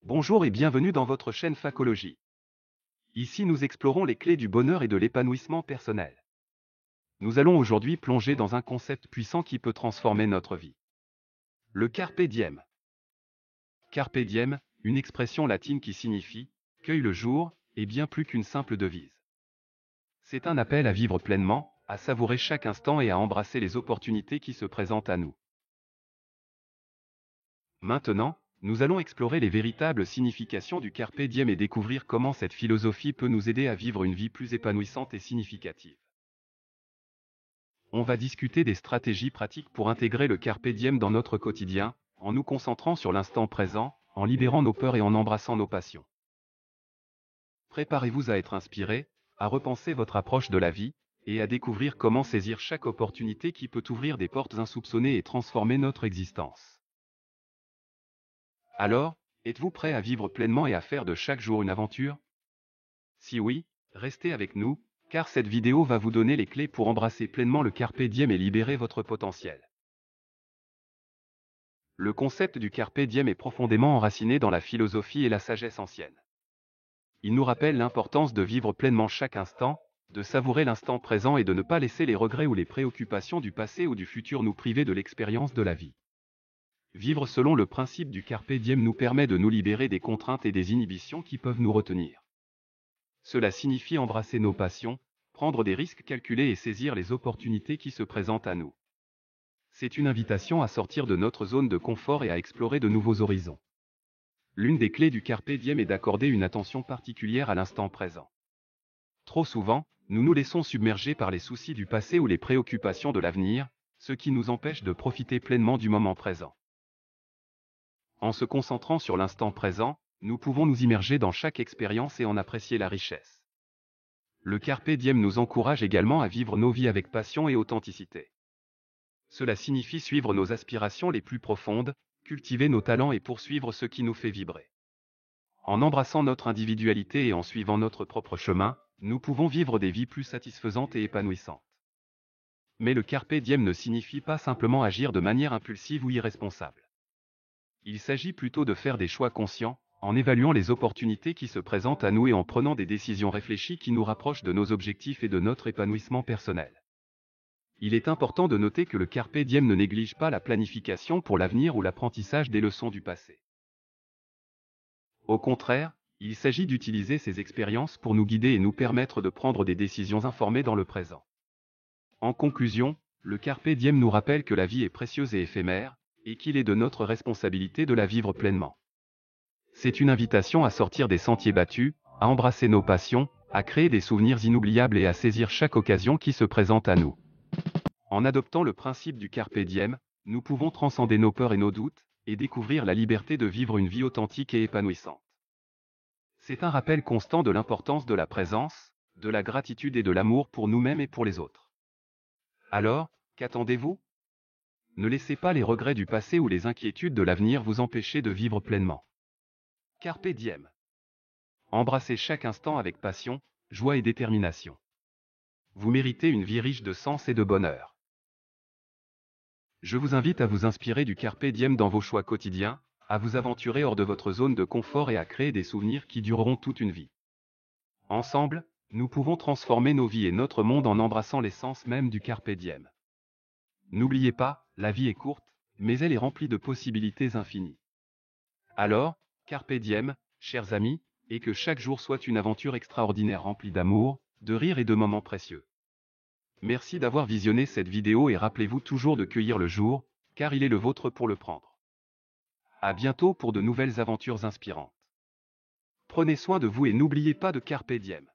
Bonjour et bienvenue dans votre chaîne Facologie. Ici nous explorons les clés du bonheur et de l'épanouissement personnel. Nous allons aujourd'hui plonger dans un concept puissant qui peut transformer notre vie. Le Carpe Diem. Carpe Diem, une expression latine qui signifie « cueille le jour » et bien plus qu'une simple devise. C'est un appel à vivre pleinement, à savourer chaque instant et à embrasser les opportunités qui se présentent à nous. Maintenant, nous allons explorer les véritables significations du Carpe Diem et découvrir comment cette philosophie peut nous aider à vivre une vie plus épanouissante et significative. On va discuter des stratégies pratiques pour intégrer le Carpe Diem dans notre quotidien, en nous concentrant sur l'instant présent, en libérant nos peurs et en embrassant nos passions. Préparez-vous à être inspiré, à repenser votre approche de la vie, et à découvrir comment saisir chaque opportunité qui peut ouvrir des portes insoupçonnées et transformer notre existence. Alors, êtes-vous prêt à vivre pleinement et à faire de chaque jour une aventure? Si oui, restez avec nous, car cette vidéo va vous donner les clés pour embrasser pleinement le Carpe Diem et libérer votre potentiel. Le concept du Carpe Diem est profondément enraciné dans la philosophie et la sagesse ancienne. Il nous rappelle l'importance de vivre pleinement chaque instant, de savourer l'instant présent et de ne pas laisser les regrets ou les préoccupations du passé ou du futur nous priver de l'expérience de la vie. Vivre selon le principe du Carpe Diem nous permet de nous libérer des contraintes et des inhibitions qui peuvent nous retenir. Cela signifie embrasser nos passions, prendre des risques calculés et saisir les opportunités qui se présentent à nous. C'est une invitation à sortir de notre zone de confort et à explorer de nouveaux horizons. L'une des clés du Carpe Diem est d'accorder une attention particulière à l'instant présent. Trop souvent, nous nous laissons submerger par les soucis du passé ou les préoccupations de l'avenir, ce qui nous empêche de profiter pleinement du moment présent. En se concentrant sur l'instant présent, nous pouvons nous immerger dans chaque expérience et en apprécier la richesse. Le Carpe Diem nous encourage également à vivre nos vies avec passion et authenticité. Cela signifie suivre nos aspirations les plus profondes, cultiver nos talents et poursuivre ce qui nous fait vibrer. En embrassant notre individualité et en suivant notre propre chemin, nous pouvons vivre des vies plus satisfaisantes et épanouissantes. Mais le Carpe Diem ne signifie pas simplement agir de manière impulsive ou irresponsable. Il s'agit plutôt de faire des choix conscients, en évaluant les opportunités qui se présentent à nous et en prenant des décisions réfléchies qui nous rapprochent de nos objectifs et de notre épanouissement personnel. Il est important de noter que le Carpe Diem ne néglige pas la planification pour l'avenir ou l'apprentissage des leçons du passé. Au contraire, il s'agit d'utiliser ces expériences pour nous guider et nous permettre de prendre des décisions informées dans le présent. En conclusion, le Carpe Diem nous rappelle que la vie est précieuse et éphémère, et qu'il est de notre responsabilité de la vivre pleinement. C'est une invitation à sortir des sentiers battus, à embrasser nos passions, à créer des souvenirs inoubliables et à saisir chaque occasion qui se présente à nous. En adoptant le principe du Carpe Diem, nous pouvons transcender nos peurs et nos doutes, et découvrir la liberté de vivre une vie authentique et épanouissante. C'est un rappel constant de l'importance de la présence, de la gratitude et de l'amour pour nous-mêmes et pour les autres. Alors, qu'attendez-vous? Ne laissez pas les regrets du passé ou les inquiétudes de l'avenir vous empêcher de vivre pleinement. Carpe Diem. Embrassez chaque instant avec passion, joie et détermination. Vous méritez une vie riche de sens et de bonheur. Je vous invite à vous inspirer du Carpe Diem dans vos choix quotidiens, à vous aventurer hors de votre zone de confort et à créer des souvenirs qui dureront toute une vie. Ensemble, nous pouvons transformer nos vies et notre monde en embrassant l'essence même du Carpe Diem. N'oubliez pas, la vie est courte, mais elle est remplie de possibilités infinies. Alors, Carpe Diem, chers amis, et que chaque jour soit une aventure extraordinaire remplie d'amour, de rire et de moments précieux. Merci d'avoir visionné cette vidéo et rappelez-vous toujours de cueillir le jour, car il est le vôtre pour le prendre. À bientôt pour de nouvelles aventures inspirantes. Prenez soin de vous et n'oubliez pas de Carpe Diem.